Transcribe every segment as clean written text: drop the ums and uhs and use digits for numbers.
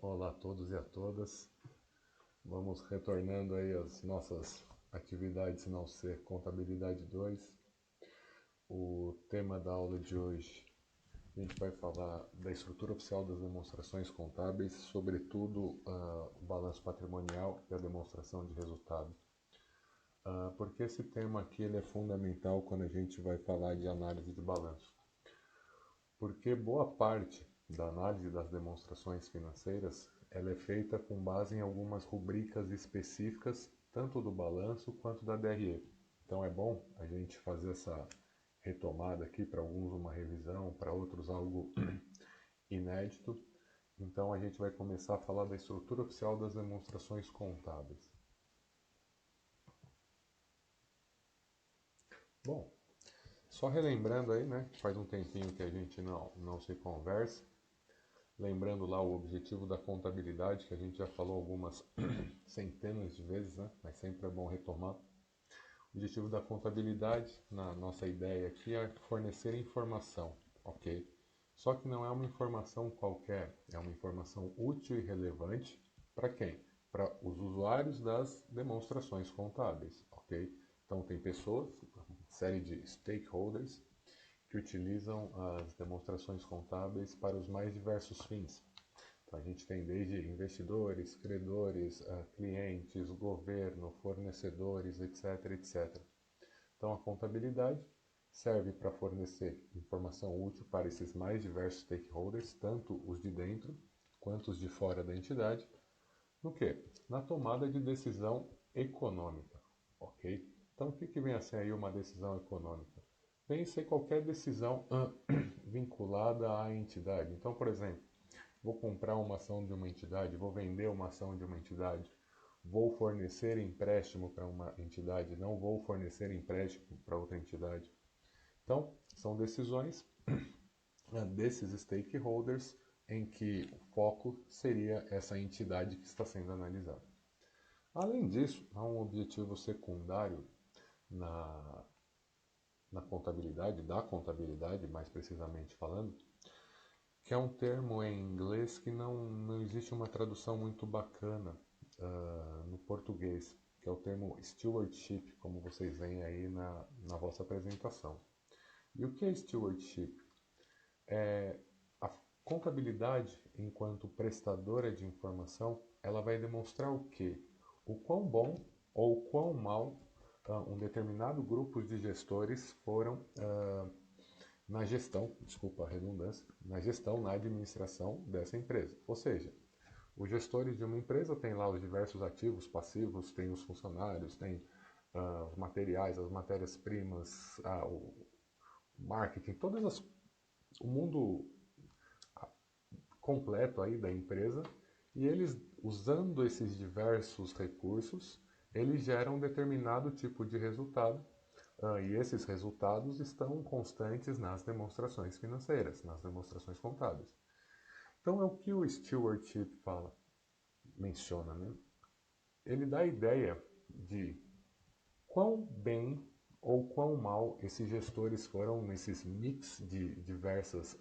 Olá a todos e a todas. Vamos retornando aí às nossas atividades, se não ser Contabilidade 2. O tema da aula de hoje, a gente vai falar da estrutura oficial das demonstrações contábeis, sobretudo o balanço patrimonial e a demonstração de resultado. Porque esse tema aqui ele é fundamental quando a gente vai falar de análise de balanço. Porque boa parte da análise das demonstrações financeiras ela é feita com base em algumas rubricas específicas, tanto do balanço quanto da DRE. Então é bom a gente fazer essa retomada aqui, para alguns uma revisão, para outros algo inédito. Então a gente vai começar a falar da estrutura oficial das demonstrações contábeis. Bom, só relembrando aí, né, que faz um tempinho que a gente não se conversa, lembrando lá o objetivo da contabilidade, que a gente já falou algumas centenas de vezes, né? Mas sempre é bom retomar. O objetivo da contabilidade, na nossa ideia aqui, é fornecer informação, ok? Só que não é uma informação qualquer, é uma informação útil e relevante para quem? Para os usuários das demonstrações contábeis, ok? Então tem pessoas, uma série de stakeholders, que utilizam as demonstrações contábeis para os mais diversos fins. Então, a gente tem desde investidores, credores, clientes, governo, fornecedores, etc, etc. Então, a contabilidade serve para fornecer informação útil para esses mais diversos stakeholders, tanto os de dentro quanto os de fora da entidade, no que? Na tomada de decisão econômica, ok? Então, o que vem a ser aí uma decisão econômica? Vem a ser qualquer decisão vinculada à entidade. Então, por exemplo, vou comprar uma ação de uma entidade, vou vender uma ação de uma entidade, vou fornecer empréstimo para uma entidade, não vou fornecer empréstimo para outra entidade. Então, são decisões desses stakeholders em que o foco seria essa entidade que está sendo analisada. Além disso, há um objetivo secundário na, na contabilidade, da contabilidade, mais precisamente falando, que é um termo em inglês que não existe uma tradução muito bacana no português, que é o termo stewardship, como vocês veem aí na vossa apresentação. E o que é stewardship? A contabilidade, enquanto prestadora de informação, ela vai demonstrar o quê? O quão bom ou quão mal um determinado grupo de gestores foram na gestão, desculpa a redundância, na gestão, na administração dessa empresa. Ou seja, os gestores de uma empresa têm lá os diversos ativos, passivos, tem os funcionários, tem os materiais, as matérias-primas, o marketing, o mundo completo aí da empresa, e eles, usando esses diversos recursos, eles geram um determinado tipo de resultado, e esses resultados estão constantes nas demonstrações financeiras, nas demonstrações contábeis. Então é o que o stewardship menciona, né? Ele dá a ideia de quão bem ou quão mal esses gestores foram nesses mix de diversas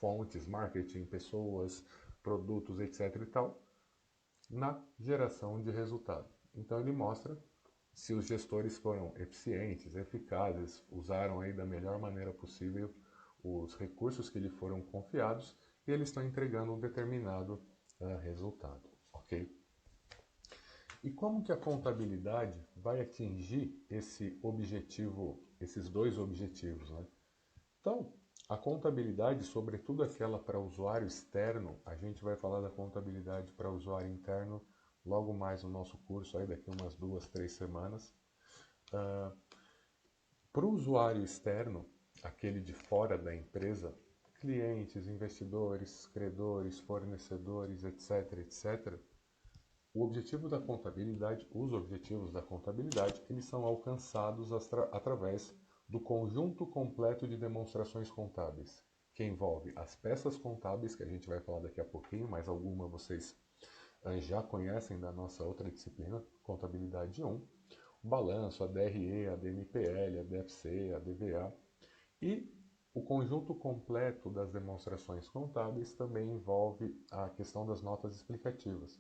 fontes, marketing, pessoas, produtos, etc. e tal, na geração de resultado. Então ele mostra se os gestores foram eficientes, eficazes, usaram aí da melhor maneira possível os recursos que lhe foram confiados e eles estão entregando um determinado resultado, ok? E como que a contabilidade vai atingir esse objetivo, esses dois objetivos, né? Então, a contabilidade, sobretudo aquela para usuário externo, a gente vai falar da contabilidade para usuário interno logo mais no nosso curso, aí daqui umas 2, 3 semanas. Para o usuário externo, aquele de fora da empresa, clientes, investidores, credores, fornecedores, etc., etc., o objetivo da contabilidade, os objetivos da contabilidade, eles são alcançados através do conjunto completo de demonstrações contábeis, que envolve as peças contábeis, que a gente vai falar daqui a pouquinho, mas alguma vocês já conhecem da nossa outra disciplina, Contabilidade 1, o balanço, a DRE, a DMPL, a DFC, a DVA, e O conjunto completo das demonstrações contábeis também envolve a questão das notas explicativas,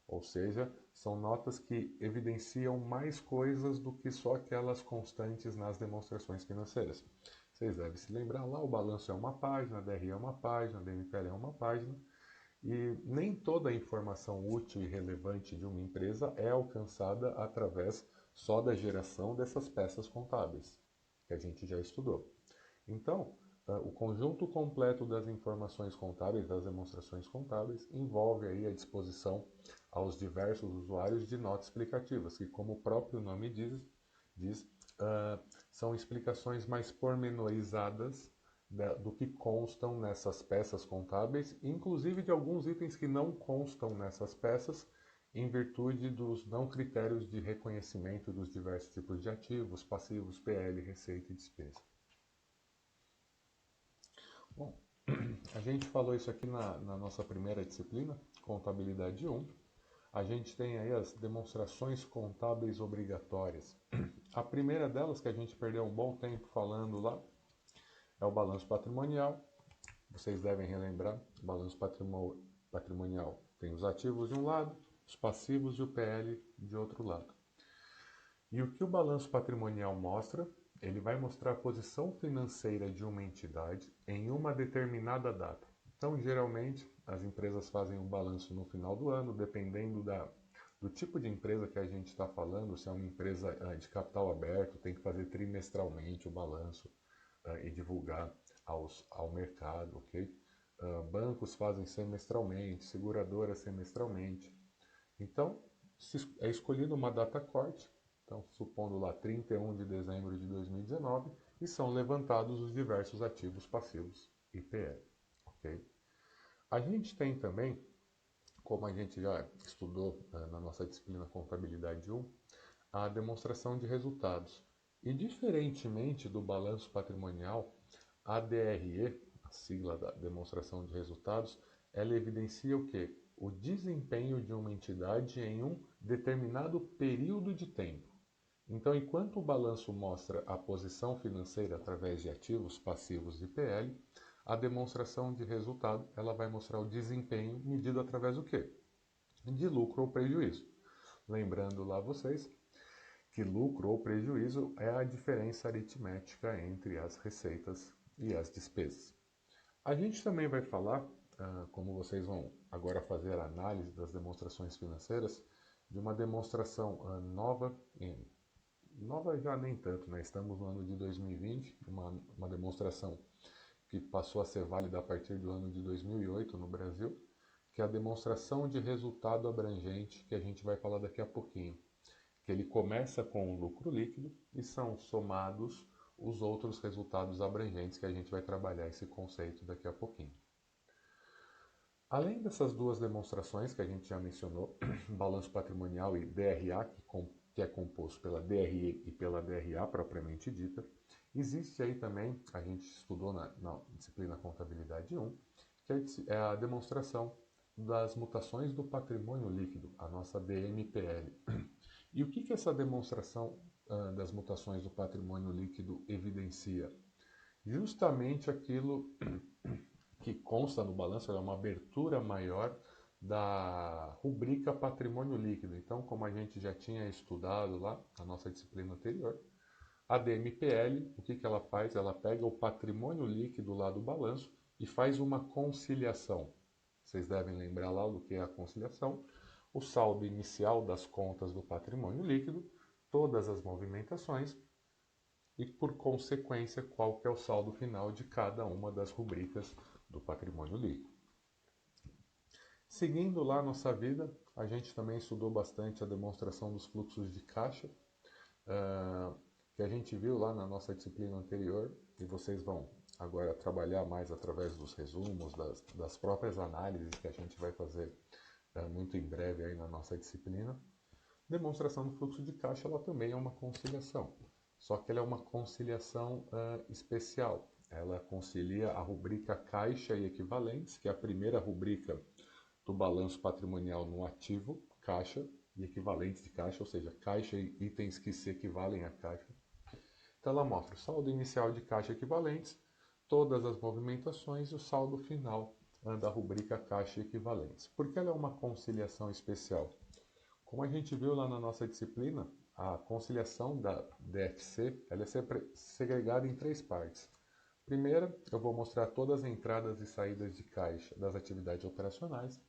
ou seja, são notas que evidenciam mais coisas do que só aquelas constantes nas demonstrações financeiras. Vocês devem se lembrar lá, o balanço é uma página, a DRE é uma página, a DMPL é uma página, e nem toda a informação útil e relevante de uma empresa é alcançada através só da geração dessas peças contábeis, que a gente já estudou. Então, o conjunto completo das informações contábeis, das demonstrações contábeis, envolve aí a disposição aos diversos usuários de notas explicativas, que, como o próprio nome diz são explicações mais pormenorizadas do que constam nessas peças contábeis, inclusive de alguns itens que não constam nessas peças, em virtude dos não critérios de reconhecimento dos diversos tipos de ativos, passivos, PL, receita e despesa. Bom, a gente falou isso aqui na nossa primeira disciplina, Contabilidade 1. A gente tem aí as demonstrações contábeis obrigatórias. A primeira delas, que a gente perdeu um bom tempo falando lá, é o balanço patrimonial. Vocês devem relembrar, o balanço patrimonial tem os ativos de um lado, os passivos e o PL de outro lado. E o que o balanço patrimonial mostra? Ele vai mostrar a posição financeira de uma entidade em uma determinada data. Então, geralmente, as empresas fazem um balanço no final do ano, dependendo do tipo de empresa que a gente está falando. Se é uma empresa de capital aberto, tem que fazer trimestralmente o balanço e divulgar ao mercado, ok? Bancos fazem semestralmente, seguradoras semestralmente. Então, é escolhida uma data corte, então supondo lá 31 de dezembro de 2019, e são levantados os diversos ativos passivos IPL. Okay? A gente tem também, como a gente já estudou na nossa disciplina Contabilidade 1, a demonstração de resultados. E diferentemente do balanço patrimonial, a DRE, a sigla da demonstração de resultados, ela evidencia o quê? O desempenho de uma entidade em um determinado período de tempo. Então, enquanto o balanço mostra a posição financeira através de ativos, passivos e PL, a demonstração de resultado ela vai mostrar o desempenho medido através do quê? De lucro ou prejuízo. Lembrando lá vocês que lucro ou prejuízo é a diferença aritmética entre as receitas e as despesas. A gente também vai falar, como vocês vão agora fazer a análise das demonstrações financeiras, de uma demonstração nova, nova já nem tanto, né? Estamos no ano de 2020, uma demonstração que passou a ser válida a partir do ano de 2008 no Brasil, que é a demonstração de resultado abrangente, que a gente vai falar daqui a pouquinho. Que ele começa com o lucro líquido e são somados os outros resultados abrangentes, que a gente vai trabalhar esse conceito daqui a pouquinho. Além dessas duas demonstrações que a gente já mencionou, balanço patrimonial e DRA, que é composto pela DRE e pela DRA propriamente dita, existe aí também, a gente estudou na disciplina Contabilidade 1, que é a demonstração das mutações do patrimônio líquido, a nossa DMPL. E o que essa demonstração das mutações do patrimônio líquido evidencia? Justamente aquilo que consta no balanço, é uma abertura maior da rubrica patrimônio líquido. Então, como a gente já tinha estudado lá na nossa disciplina anterior, a DMPL, o que ela faz? Ela pega o patrimônio líquido lá do balanço e faz uma conciliação. Vocês devem lembrar lá do que é a conciliação. O saldo inicial das contas do patrimônio líquido, todas as movimentações e, por consequência, qual que é o saldo final de cada uma das rubricas do patrimônio líquido. Seguindo lá a nossa vida, a gente também estudou bastante a demonstração dos fluxos de caixa, que a gente viu lá na nossa disciplina anterior, e vocês vão agora trabalhar mais através dos resumos, das próprias análises que a gente vai fazer muito em breve aí na nossa disciplina. Demonstração do fluxo de caixa, ela também é uma conciliação, só que ela é uma conciliação especial. Ela concilia a rubrica caixa e equivalentes, que é a primeira rubrica do balanço patrimonial no ativo, caixa, e equivalentes de caixa, ou seja, caixa e itens que se equivalem a caixa. Então ela mostra o saldo inicial de caixa equivalentes, todas as movimentações e o saldo final da rubrica caixa e equivalentes. Por que ela é uma conciliação especial? Como a gente viu lá na nossa disciplina, a conciliação da DFC ela é segregada em três partes. Primeira, eu vou mostrar todas as entradas e saídas de caixa das atividades operacionais.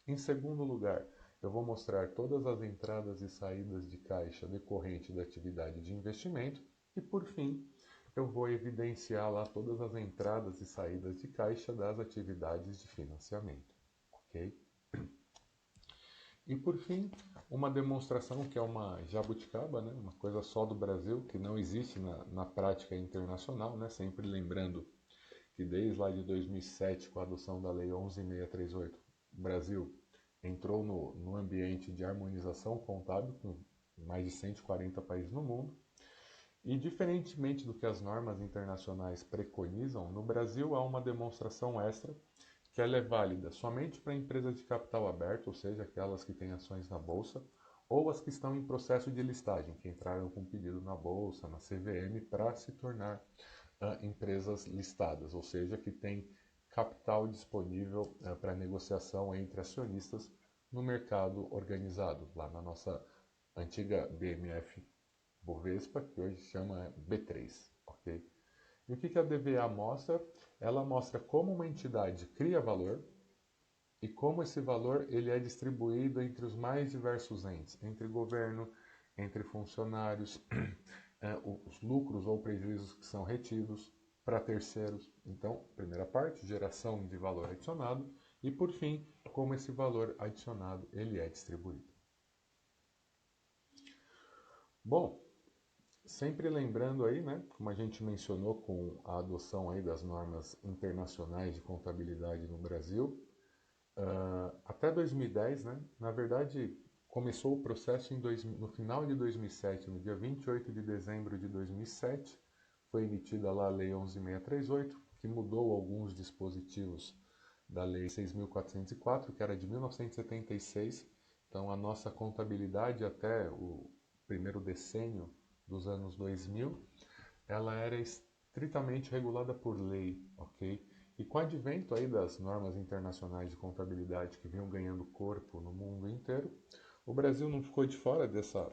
Em segundo lugar, eu vou mostrar todas as entradas e saídas de caixa decorrente da atividade de investimento. E por fim, eu vou evidenciar lá todas as entradas e saídas de caixa das atividades de financiamento. Ok? E por fim, uma demonstração que é uma jabuticaba, né? Uma coisa só do Brasil, que não existe na prática internacional, né? Sempre lembrando que desde lá de 2007, com a adoção da Lei 11.638, o Brasil entrou no ambiente de harmonização contábil, com mais de 140 países no mundo. E diferentemente do que as normas internacionais preconizam, no Brasil há uma demonstração extra que ela é válida somente para empresas de capital aberto, ou seja, aquelas que têm ações na bolsa, ou as que estão em processo de listagem, que entraram com pedido na bolsa, na CVM, para se tornar empresas listadas, ou seja, que têm capital disponível para negociação entre acionistas no mercado organizado, lá na nossa antiga BMF Bovespa, que hoje chama B3, ok? E o que a DVA mostra? Ela mostra como uma entidade cria valor e como esse valor ele é distribuído entre os mais diversos entes, entre governo, entre funcionários, os lucros ou prejuízos que são retidos para terceiros. Então, primeira parte, geração de valor adicionado e, por fim, como esse valor adicionado ele é distribuído. Bom, sempre lembrando aí, né, como a gente mencionou com a adoção aí das normas internacionais de contabilidade no Brasil, até 2010, né, na verdade, começou o processo no final de 2007, no dia 28 de dezembro de 2007, foi emitida lá a Lei 11.638, que mudou alguns dispositivos da Lei 6.404, que era de 1976. Então, a nossa contabilidade até o primeiro decênio dos anos 2000, ela era estritamente regulada por lei, ok? E com o advento aí das normas internacionais de contabilidade que vinham ganhando corpo no mundo inteiro, o Brasil não ficou de fora dessa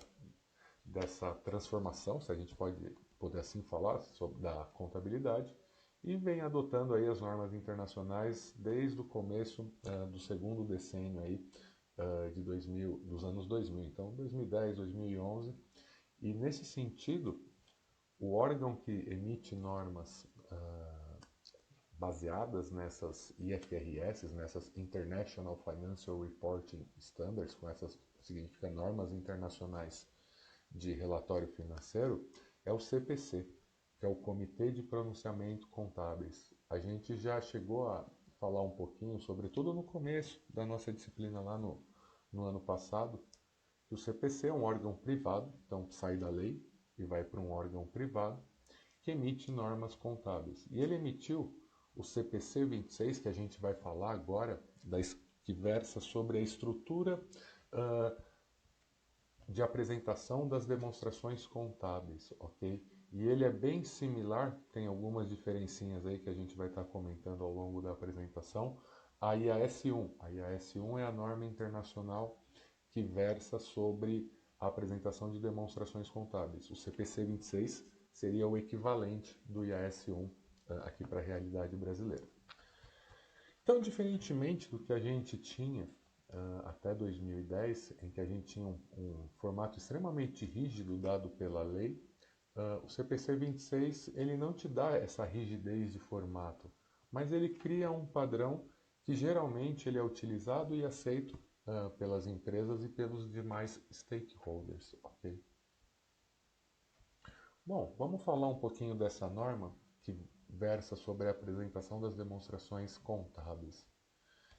transformação, se a gente pode assim falar, sobre da contabilidade, e vem adotando aí as normas internacionais desde o começo do segundo decênio aí, de 2000, dos anos 2000, então 2010, 2011, e nesse sentido, o órgão que emite normas baseadas nessas IFRS, nessas International Financial Reporting Standards, com essas significa normas internacionais de relatório financeiro, é o CPC, que é o Comitê de Pronunciamento Contábeis. A gente já chegou a falar um pouquinho, sobretudo no começo da nossa disciplina lá no ano passado, que o CPC é um órgão privado, então sai da lei e vai para um órgão privado, que emite normas contábeis. E ele emitiu o CPC 26, que a gente vai falar agora, que versa sobre a estrutura de apresentação das demonstrações contábeis, ok? E ele é bem similar, tem algumas diferencinhas aí que a gente vai estar comentando ao longo da apresentação, a IAS-1. A IAS-1 é a norma internacional que versa sobre a apresentação de demonstrações contábeis. O CPC 26 seria o equivalente do IAS-1 aqui para a realidade brasileira. Então, diferentemente do que a gente tinha até 2010, em que a gente tinha um formato extremamente rígido dado pela lei, o CPC 26 ele não te dá essa rigidez de formato, mas ele cria um padrão que geralmente ele é utilizado e aceito pelas empresas e pelos demais stakeholders. Okay? Bom, vamos falar um pouquinho dessa norma que versa sobre a apresentação das demonstrações contábeis.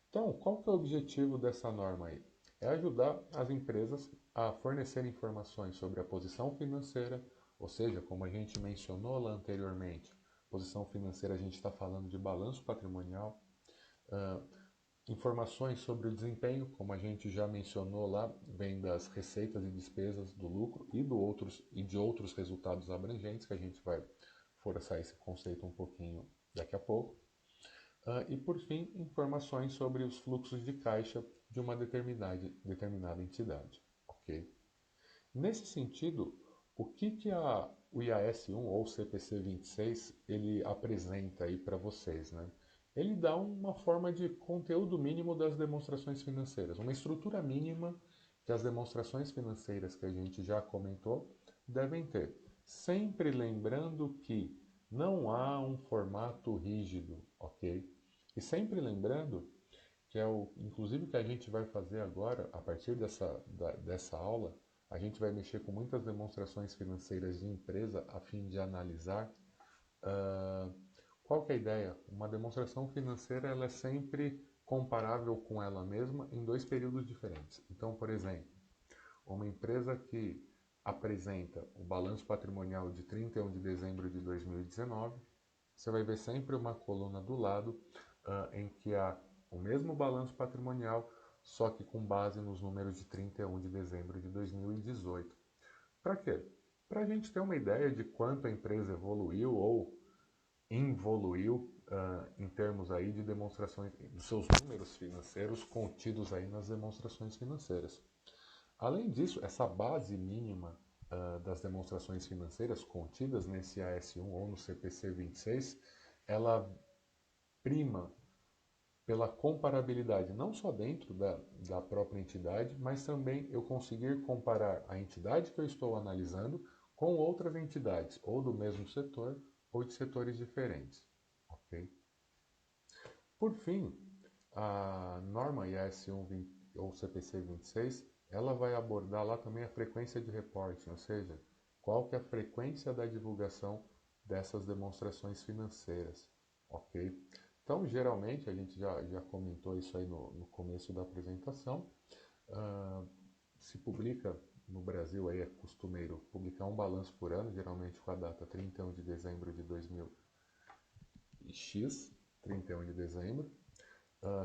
Então, qual que é o objetivo dessa norma aí? É ajudar as empresas a fornecer informações sobre a posição financeira, ou seja, como a gente mencionou lá anteriormente, posição financeira a gente está falando de balanço patrimonial, informações sobre o desempenho, como a gente já mencionou lá, vem das receitas e despesas do lucro e de outros resultados abrangentes, que a gente vai forçar esse conceito um pouquinho daqui a pouco. E por fim, informações sobre os fluxos de caixa de uma determinada entidade. Ok? Nesse sentido, o que o IAS 1 ou CPC 26 ele apresenta aí para vocês, né? Ele dá uma forma de conteúdo mínimo das demonstrações financeiras, uma estrutura mínima que as demonstrações financeiras que a gente já comentou devem ter. Sempre lembrando que não há um formato rígido, ok? E sempre lembrando que é inclusive o que a gente vai fazer agora, a partir dessa aula, a gente vai mexer com muitas demonstrações financeiras de empresa a fim de analisar qual que é a ideia. Uma demonstração financeira ela é sempre comparável com ela mesma em dois períodos diferentes. Então, por exemplo, uma empresa que apresenta o balanço patrimonial de 31 de dezembro de 2019, você vai ver sempre uma coluna do lado em que há o mesmo balanço patrimonial, só que com base nos números de 31 de dezembro de 2018. Para quê? Para a gente ter uma ideia de quanto a empresa evoluiu ou involuiu em termos aí de demonstrações dos seus números financeiros contidos aí nas demonstrações financeiras. Além disso, essa base mínima das demonstrações financeiras contidas nesse AS1 ou no CPC 26, ela prima pela comparabilidade, não só dentro da própria entidade, mas também eu conseguir comparar a entidade que eu estou analisando com outras entidades, ou do mesmo setor, ou de setores diferentes. Okay? Por fim, a norma IAS 1 ou CPC 26, ela vai abordar lá também a frequência de reporting, ou seja, qual que é a frequência da divulgação dessas demonstrações financeiras, ok? Então, geralmente, a gente já comentou isso aí no começo da apresentação, se publica no Brasil, aí é costumeiro publicar um balanço por ano, geralmente com a data 31 de dezembro de 2000 e X, 31 de dezembro,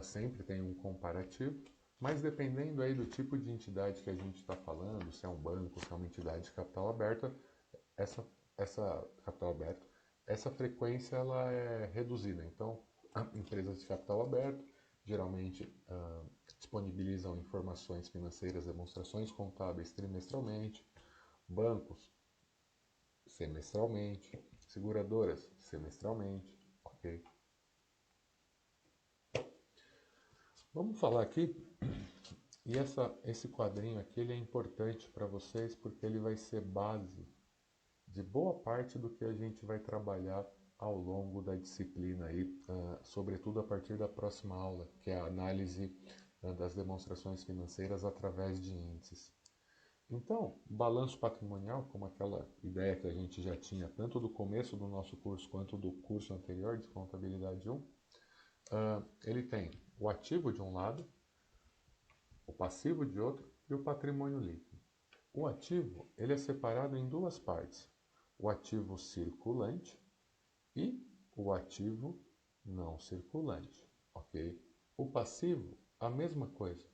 sempre tem um comparativo, mas dependendo aí do tipo de entidade que a gente está falando, se é um banco, se é uma entidade de capital aberta, capital aberto, essa frequência ela é reduzida. Então, empresas de capital aberto geralmente disponibilizam informações financeiras, demonstrações contábeis trimestralmente, bancos semestralmente, seguradoras semestralmente, ok? Vamos falar aqui, e esse quadrinho aqui ele é importante para vocês porque ele vai ser base de boa parte do que a gente vai trabalhar ao longo da disciplina aí, sobretudo a partir da próxima aula, que é a análise das demonstrações financeiras através de índices. Então, balanço patrimonial, como aquela ideia que a gente já tinha tanto do começo do nosso curso quanto do curso anterior de contabilidade 1, ele tem o ativo de um lado, o passivo de outro e o patrimônio líquido. O ativo ele é separado em duas partes, o ativo circulante e o ativo não circulante, ok? O passivo, a mesma coisa,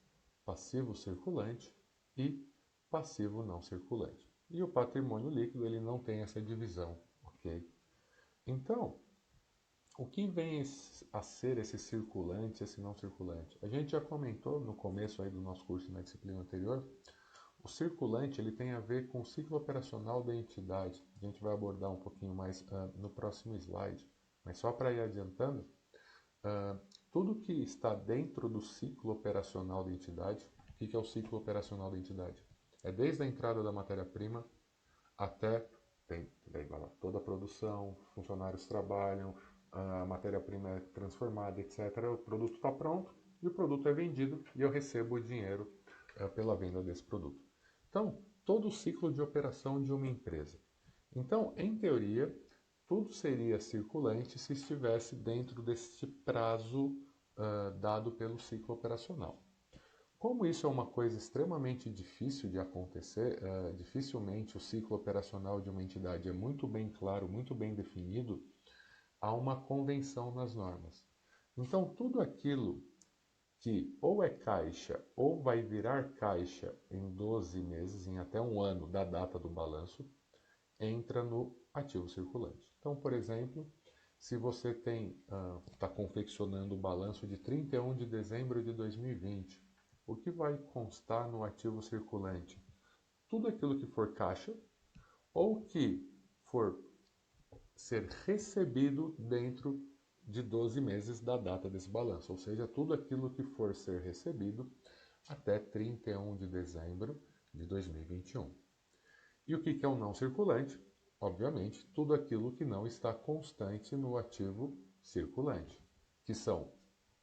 passivo circulante e passivo não circulante. E o patrimônio líquido ele não tem essa divisão, ok? Então, o que vem a ser esse circulante, esse não circulante? A gente já comentou no começo aí do nosso curso na disciplina anterior. O circulante ele tem a ver com o ciclo operacional da entidade. A gente vai abordar um pouquinho mais no próximo slide. Mas só para ir adiantando, tudo que está dentro do ciclo operacional da entidade, o que é o ciclo operacional da entidade? É desde a entrada da matéria-prima até toda a produção, funcionários trabalham, a matéria-prima é transformada, etc. O produto está pronto e o produto é vendido e eu recebo o dinheiro pela venda desse produto. Então, todo o ciclo de operação de uma empresa. Então, em teoria, tudo seria circulante se estivesse dentro deste prazo dado pelo ciclo operacional. Como isso é uma coisa extremamente difícil de acontecer, dificilmente o ciclo operacional de uma entidade é muito bem claro, muito bem definido, há uma convenção nas normas. Então, tudo aquilo que ou é caixa ou vai virar caixa em 12 meses, em até um ano da data do balanço, entra no ativo circulante. Então, por exemplo, se você está confeccionando o balanço de 31 de dezembro de 2020, o que vai constar no ativo circulante? Tudo aquilo que for caixa ou que for ser recebido dentro de 12 meses da data desse balanço, ou seja, tudo aquilo que for ser recebido até 31 de dezembro de 2021. E o que é o não circulante? Obviamente, tudo aquilo que não está constante no ativo circulante, que são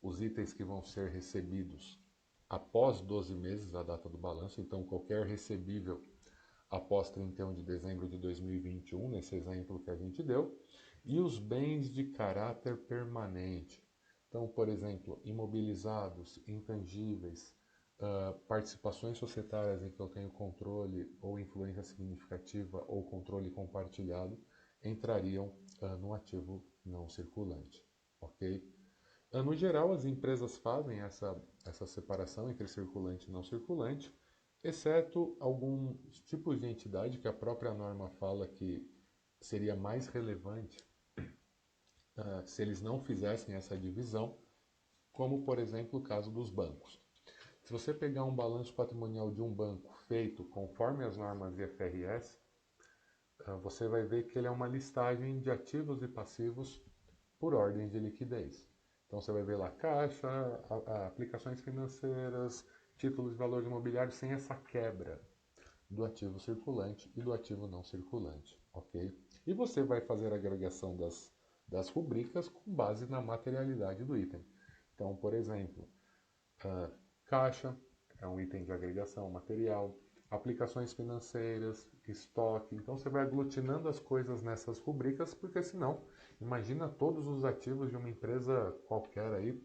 os itens que vão ser recebidos após 12 meses da data do balanço, então qualquer recebível após 31 de dezembro de 2021, nesse exemplo que a gente deu, e os bens de caráter permanente. Então, por exemplo, imobilizados, intangíveis, participações societárias em que eu tenho controle ou influência significativa ou controle compartilhado, entrariam no ativo não circulante. Ok? No geral, as empresas fazem essa separação entre circulante e não circulante, exceto alguns tipos de entidade que a própria norma fala que seria mais relevante se eles não fizessem essa divisão, como, por exemplo, o caso dos bancos. Se você pegar um balanço patrimonial de um banco feito conforme as normas IFRS, você vai ver que ele é uma listagem de ativos e passivos por ordem de liquidez. Então você vai ver lá caixa, aplicações financeiras, títulos de valores imobiliários sem essa quebra do ativo circulante e do ativo não circulante, ok? E você vai fazer a agregação das rubricas com base na materialidade do item. Então, por exemplo, caixa é um item de agregação material, aplicações financeiras, estoque. Então você vai aglutinando as coisas nessas rubricas, porque senão, imagina todos os ativos de uma empresa qualquer aí,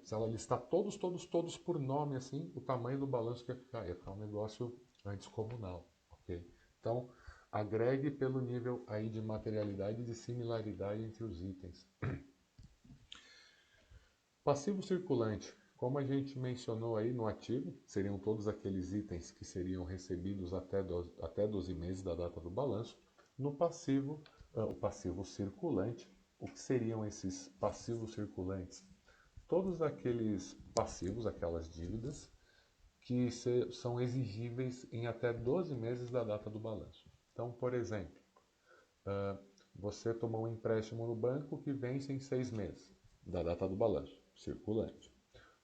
se ela listar todos por nome, assim, o tamanho do balanço que ia ficar um negócio descomunal, ok? Então, agregue pelo nível aí de materialidade e de similaridade entre os itens. Passivo circulante, como a gente mencionou aí no ativo, seriam todos aqueles itens que seriam recebidos até 12 meses da data do balanço. No passivo, o passivo circulante, o que seriam esses passivos circulantes? Todos aqueles passivos, aquelas dívidas, que são exigíveis em até 12 meses da data do balanço. Então, por exemplo, você tomou um empréstimo no banco que vence em 6 meses da data do balanço, circulante.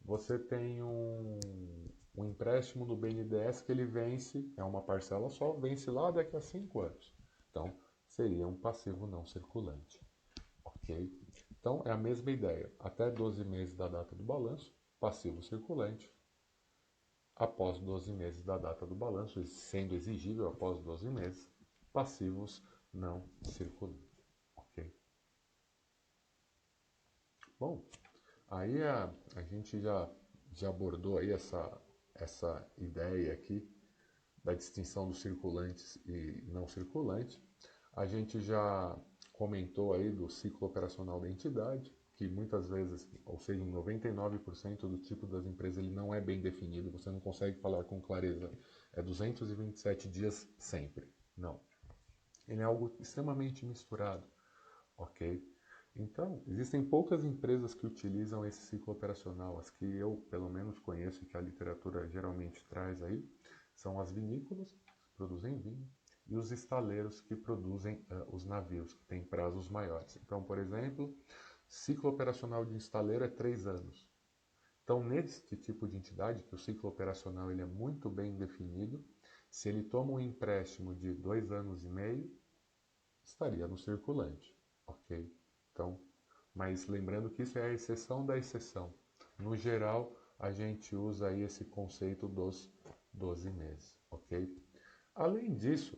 Você tem um empréstimo no BNDES que ele vence, é uma parcela só, vence lá daqui a 5 anos. Então, seria um passivo não circulante. Ok? Então, é a mesma ideia. Até 12 meses da data do balanço, passivo circulante. Após 12 meses da data do balanço, sendo exigível após 12 meses, passivos não circulantes. Ok? Bom, aí a gente já abordou aí essa ideia aqui da distinção dos circulantes e não circulantes. A gente já comentou aí do ciclo operacional da entidade, que muitas vezes, ou seja, em 99% do tipo das empresas, ele não é bem definido, você não consegue falar com clareza. É 227 dias sempre. Não. Ele é algo extremamente misturado, ok? Então, existem poucas empresas que utilizam esse ciclo operacional. As que eu, pelo menos, conheço e que a literatura geralmente traz aí, são as vinícolas, que produzem vinho, e os estaleiros, que produzem os navios, que têm prazos maiores. Então, por exemplo, ciclo operacional de estaleiro é 3 anos. Então, nesse tipo de entidade, que o ciclo operacional ele é muito bem definido, se ele toma um empréstimo de 2 anos e meio, estaria no circulante, ok? Então, mas lembrando que isso é a exceção da exceção. No geral, a gente usa aí esse conceito dos 12 meses, ok? Além disso,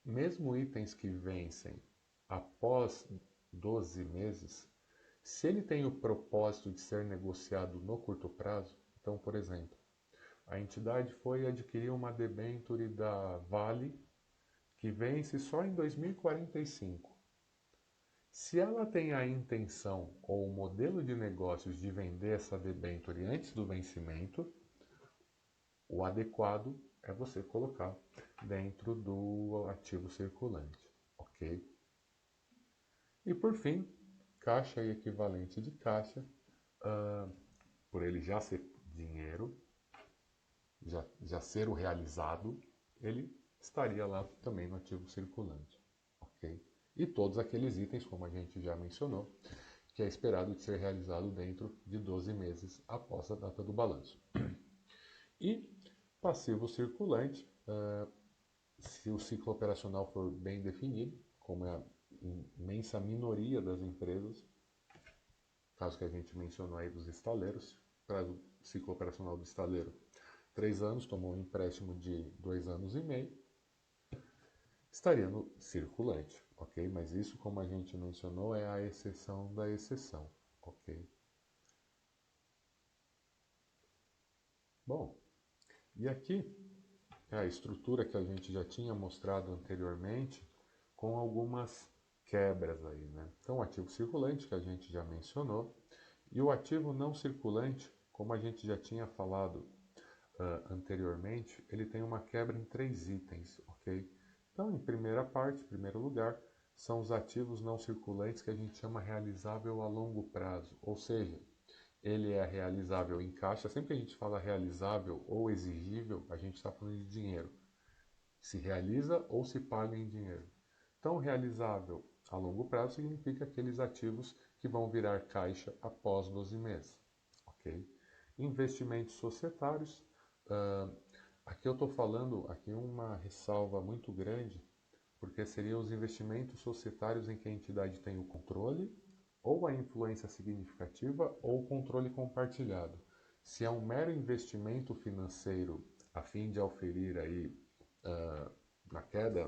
mesmo itens que vencem após 12 meses, se ele tem o propósito de ser negociado no curto prazo, então, por exemplo, a entidade foi adquirir uma debênture da Vale que vence só em 2045. Se ela tem a intenção ou o modelo de negócios de vender essa debênture antes do vencimento, o adequado é você colocar dentro do ativo circulante, ok? E por fim, caixa e equivalente de caixa, ah, por ele já ser dinheiro, já ser o realizado, ele estaria lá também no ativo circulante. Ok? E todos aqueles itens, como a gente já mencionou, que é esperado de ser realizado dentro de 12 meses após a data do balanço. E passivo circulante, se o ciclo operacional for bem definido, como é a imensa minoria das empresas, caso que a gente mencionou aí dos estaleiros, para o ciclo operacional do estaleiro, 3 anos, tomou um empréstimo de 2 anos e meio, estaria no circulante, ok? Mas isso, como a gente mencionou, é a exceção da exceção, ok? Bom, e aqui é a estrutura que a gente já tinha mostrado anteriormente, com algumas quebras aí, né? Então, o ativo circulante, que a gente já mencionou, e o ativo não circulante, como a gente já tinha falado anteriormente, ele tem uma quebra em 3 itens, ok? Então, em primeira parte, em primeiro lugar, são os ativos não circulantes que a gente chama realizável a longo prazo, ou seja, ele é realizável em caixa. Sempre que a gente fala realizável ou exigível, a gente está falando de dinheiro. Se realiza ou se paga em dinheiro. Então, realizável a longo prazo significa aqueles ativos que vão virar caixa após 12 meses. Ok? Investimentos societários. Uh, aqui eu estou falando aqui uma ressalva muito grande, porque seriam os investimentos societários em que a entidade tem o controle, ou a influência significativa, ou o controle compartilhado. Se é um mero investimento financeiro a fim de auferir aí na queda,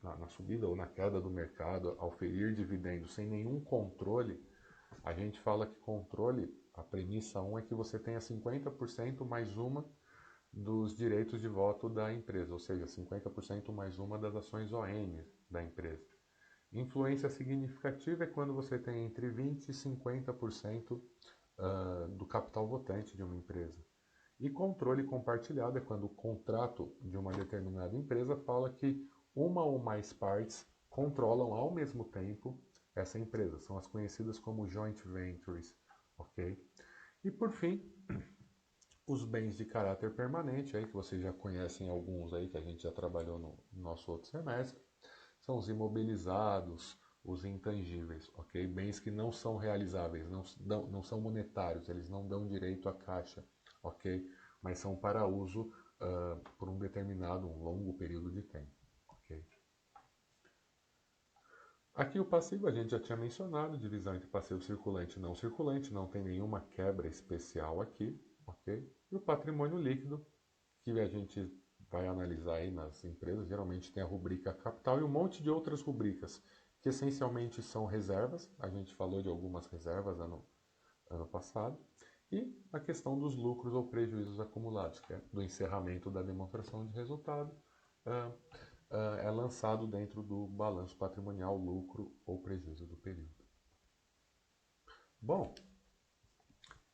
na subida ou na queda do mercado, auferir dividendos sem nenhum controle, a gente fala que controle, a premissa 1 é que você tenha 50% mais uma dos direitos de voto da empresa, ou seja, 50% mais uma das ações ON da empresa. Influência significativa é quando você tem entre 20% e 50% do capital votante de uma empresa. E controle compartilhado é quando o contrato de uma determinada empresa fala que uma ou mais partes controlam ao mesmo tempo essa empresa. São as conhecidas como joint ventures, ok? E por fim, os bens de caráter permanente, aí que vocês já conhecem alguns aí que a gente já trabalhou no nosso outro semestre, são os imobilizados, os intangíveis, ok? Bens que não são realizáveis, não são monetários, eles não dão direito à caixa, ok? Mas são para uso por um determinado, um longo período de tempo, ok? Aqui o passivo a gente já tinha mencionado, divisão entre passivo circulante e não circulante, não tem nenhuma quebra especial aqui, ok? E o patrimônio líquido, que a gente vai analisar aí nas empresas, geralmente tem a rubrica capital e um monte de outras rubricas, que essencialmente são reservas, a gente falou de algumas reservas ano passado, e a questão dos lucros ou prejuízos acumulados, que é do encerramento da demonstração de resultado, é lançado dentro do balanço patrimonial, lucro ou prejuízo do período. Bom,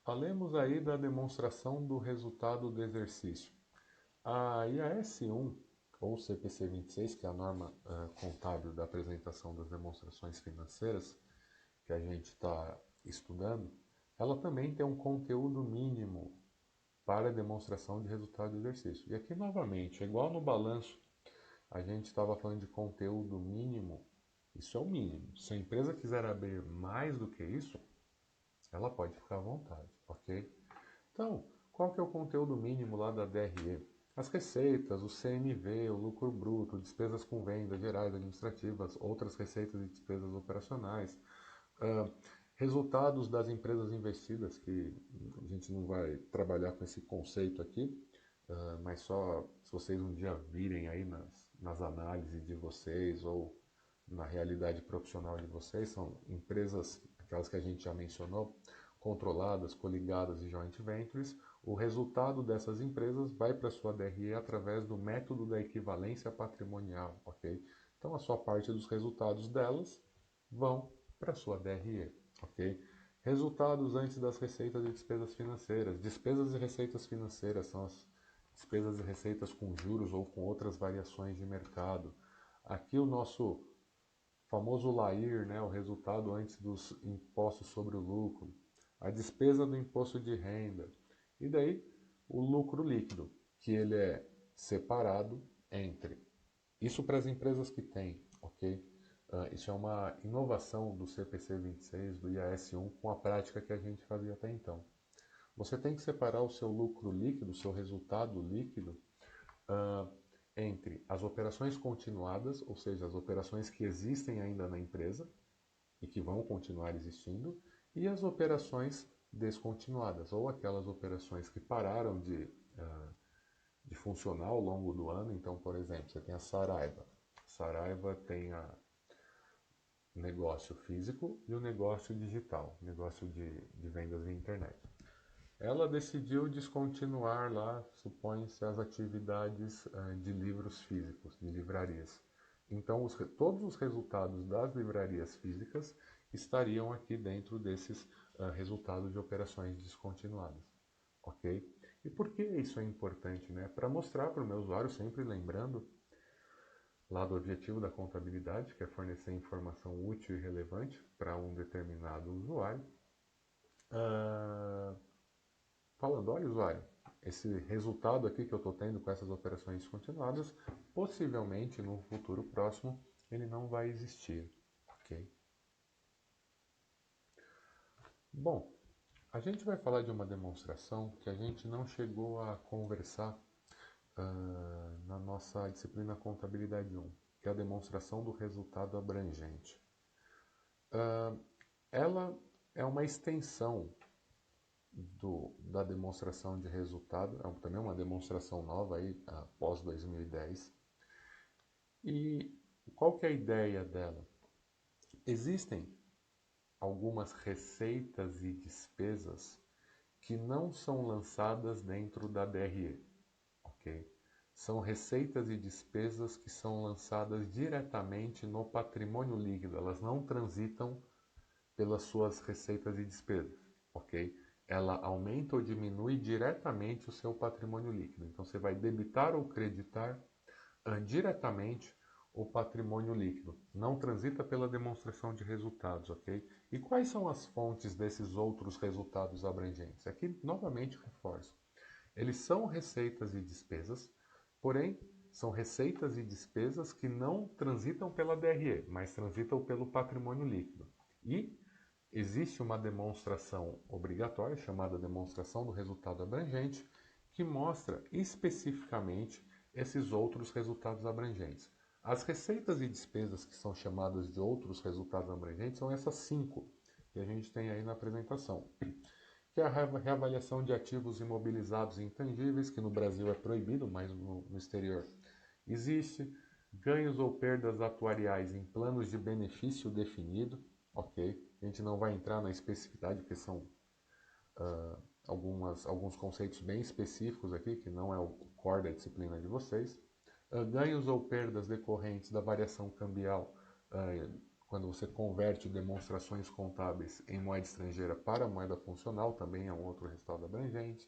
falemos aí da demonstração do resultado do exercício. A IAS 1, ou CPC 26, que é a norma contábil da apresentação das demonstrações financeiras que a gente está estudando, ela também tem um conteúdo mínimo para a demonstração de resultado do exercício. E aqui, novamente, é igual no balanço, a gente estava falando de conteúdo mínimo, isso é o mínimo. Se a empresa quiser abrir mais do que isso, ela pode ficar à vontade, ok? Então, qual que é o conteúdo mínimo lá da DRE? As receitas, o CMV, o lucro bruto, despesas com vendas gerais administrativas, outras receitas e despesas operacionais, resultados das empresas investidas, que a gente não vai trabalhar com esse conceito aqui, mas só se vocês um dia virem aí nas análises de vocês ou na realidade profissional de vocês, são empresas, aquelas que a gente já mencionou, controladas, coligadas e joint ventures. O resultado dessas empresas vai para a sua DRE através do método da equivalência patrimonial, ok? Então a sua parte dos resultados delas vão para a sua DRE, ok? Resultados antes das receitas e despesas financeiras. Despesas e receitas financeiras são as despesas e receitas com juros ou com outras variações de mercado. Aqui o nosso famoso LAIR, né, o resultado antes dos impostos sobre o lucro, a despesa do imposto de renda, e daí o lucro líquido, que ele é separado entre. Isso para as empresas que têm, ok? Isso é uma inovação do CPC 26, do IAS 1, com a prática que a gente fazia até então. Você tem que separar o seu lucro líquido, o seu resultado líquido, entre as operações continuadas, ou seja, as operações que existem ainda na empresa e que vão continuar existindo, e as operações descontinuadas, ou aquelas operações que pararam de funcionar ao longo do ano. Então, por exemplo, você tem a Saraiva. Saraiva tem o negócio físico e o negócio digital, negócio de vendas via internet. Ela decidiu descontinuar lá, supõe-se, as atividades de livros físicos, de livrarias. Então, todos os resultados das livrarias físicas estariam aqui dentro desses resultados de operações descontinuadas. Ok? E por que isso é importante? Né? Para mostrar para o meu usuário, sempre lembrando lá do objetivo da contabilidade, que é fornecer informação útil e relevante para um determinado usuário. Falando, olha, usuário, esse resultado aqui que eu estou tendo com essas operações descontinuadas, possivelmente no futuro próximo ele não vai existir, ok? Bom, a gente vai falar de uma demonstração que a gente não chegou a conversar na nossa disciplina Contabilidade 1, que é a demonstração do resultado abrangente. Ela é uma extensão da demonstração de resultado, também uma demonstração nova aí, após 2010. E qual que é a ideia dela? Existem algumas receitas e despesas que não são lançadas dentro da DRE, ok? São receitas e despesas que são lançadas diretamente no patrimônio líquido, elas não transitam pelas suas receitas e despesas, ok? Ela aumenta ou diminui diretamente o seu patrimônio líquido. Então você vai debitar ou creditar diretamente o patrimônio líquido. Não transita pela demonstração de resultados, ok? E quais são as fontes desses outros resultados abrangentes? Aqui, novamente, reforço. Eles são receitas e despesas, porém, são receitas e despesas que não transitam pela DRE, mas transitam pelo patrimônio líquido. E existe uma demonstração obrigatória, chamada demonstração do resultado abrangente, que mostra especificamente esses outros resultados abrangentes. As receitas e despesas que são chamadas de outros resultados abrangentes são essas 5 que a gente tem aí na apresentação, que é a reavaliação de ativos imobilizados e intangíveis, que no Brasil é proibido, mas no exterior existe, ganhos ou perdas atuariais em planos de benefício definido, ok? A gente não vai entrar na especificidade, porque são alguns conceitos bem específicos aqui, que não é o core da disciplina de vocês. Ganhos ou perdas decorrentes da variação cambial, quando você converte demonstrações contábeis em moeda estrangeira para moeda funcional, também é um outro resultado abrangente.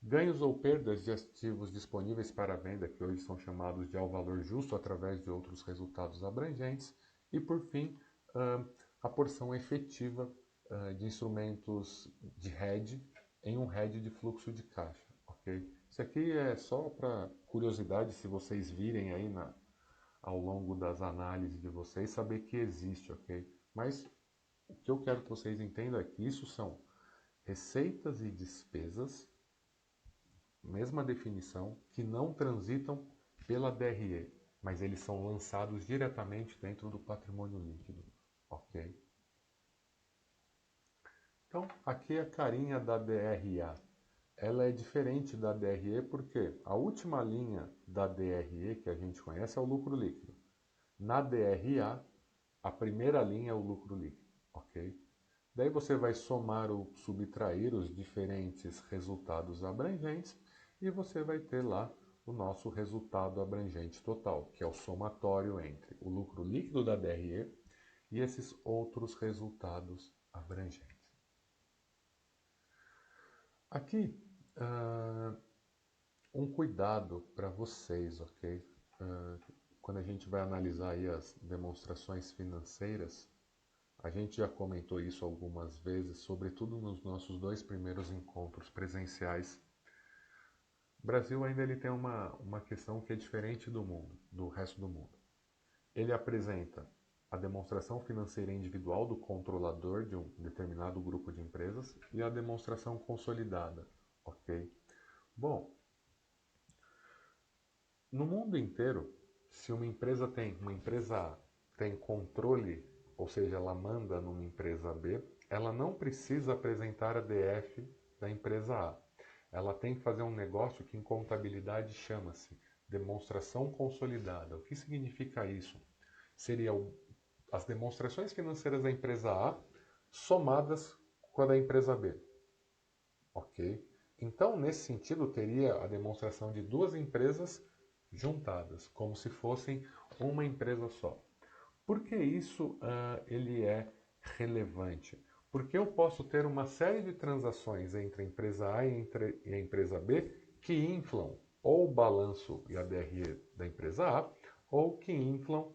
Ganhos ou perdas de ativos disponíveis para venda, que hoje são chamados de ao valor justo através de outros resultados abrangentes. E, por fim, a porção efetiva de instrumentos de hedge em um hedge de fluxo de caixa, ok? Isso aqui é só para curiosidade, se vocês virem aí ao longo das análises de vocês, saber que existe, ok? Mas o que eu quero que vocês entendam é que isso são receitas e despesas, mesma definição, que não transitam pela DRE, mas eles são lançados diretamente dentro do patrimônio líquido, ok? Então, aqui é a carinha da DRA. Ela é diferente da DRE porque a última linha da DRE que a gente conhece é o lucro líquido. Na DRA, a primeira linha é o lucro líquido, ok? Daí você vai somar ou subtrair os diferentes resultados abrangentes e você vai ter lá o nosso resultado abrangente total, que é o somatório entre o lucro líquido da DRE e esses outros resultados abrangentes. Aqui, um cuidado para vocês, ok? quando a gente vai analisar aí as demonstrações financeiras, a gente já comentou isso algumas vezes, sobretudo nos nossos 2 primeiros encontros presenciais. O Brasil ainda ele tem uma questão que é diferente do mundo, do resto do mundo. Ele apresenta a demonstração financeira individual do controlador de um determinado grupo de empresas e a demonstração consolidada, ok? Bom, no mundo inteiro, se uma empresa A tem controle, ou seja, ela manda numa empresa B, ela não precisa apresentar a DF da empresa A. Ela tem que fazer um negócio que em contabilidade chama-se demonstração consolidada. O que significa isso? Seria as demonstrações financeiras da empresa A somadas com a da empresa B. Ok? Então, nesse sentido, teria a demonstração de 2 empresas juntadas, como se fossem uma empresa só. Por que isso ele é relevante? Porque eu posso ter uma série de transações entre a empresa A e a empresa B que inflam ou o balanço e a DRE da empresa A, ou que inflam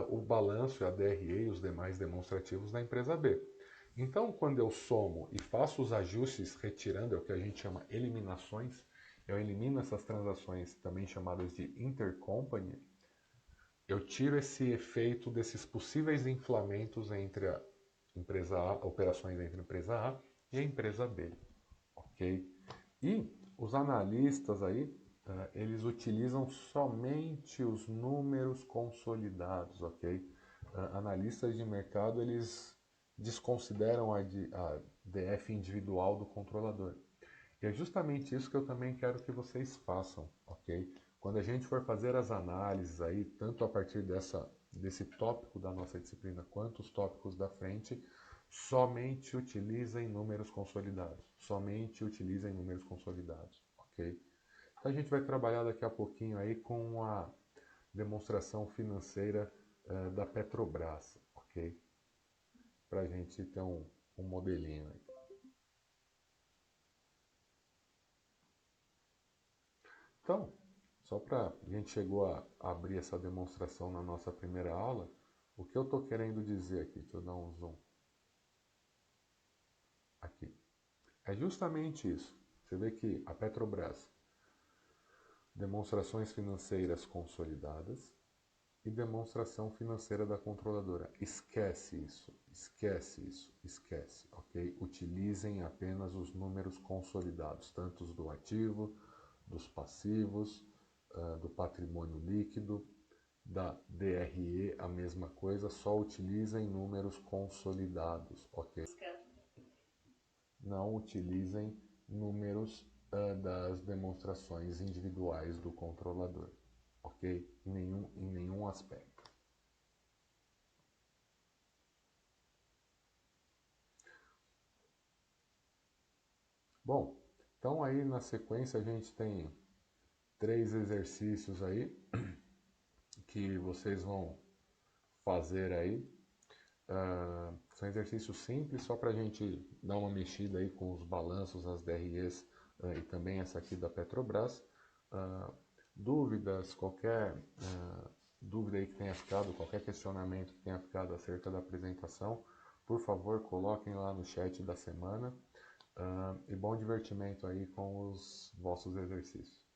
o balanço e a DRE e os demais demonstrativos da empresa B. Então, quando eu somo e faço os ajustes retirando, é o que a gente chama eliminações, eu elimino essas transações também chamadas de intercompany, eu tiro esse efeito desses possíveis inflamentos entre a empresa A, operações entre a empresa A e a empresa B, ok? E os analistas aí, eles utilizam somente os números consolidados, ok? Analistas de mercado, eles desconsideram a DF individual do controlador. E é justamente isso que eu também quero que vocês façam, ok? Quando a gente for fazer as análises aí, tanto a partir desse tópico da nossa disciplina, quanto os tópicos da frente, somente utilizem números consolidados. Somente utilizem números consolidados, ok? Então a gente vai trabalhar daqui a pouquinho aí com a demonstração financeira da Petrobras, ok? Para a gente ter um modelinho aí. Então, só para a gente chegou a abrir essa demonstração na nossa primeira aula, o que eu estou querendo dizer aqui, deixa eu dar um zoom aqui, é justamente isso. Você vê que a Petrobras, demonstrações financeiras consolidadas e demonstração financeira da controladora. Esquece isso, esquece isso, esquece, ok? Utilizem apenas os números consolidados, tanto os do ativo, dos passivos, do patrimônio líquido, da DRE, a mesma coisa, só utilizem números consolidados, ok? Não utilizem números das demonstrações individuais do controlador, ok? Em nenhum aspecto. Bom, então aí na sequência a gente tem 3 exercícios aí que vocês vão fazer aí. São exercícios simples, só para a gente dar uma mexida aí com os balanços, as DREs e também essa aqui da Petrobras. Dúvidas, qualquer dúvida aí que tenha ficado, qualquer questionamento que tenha ficado acerca da apresentação, por favor, coloquem lá no chat da semana. E bom divertimento aí com os vossos exercícios.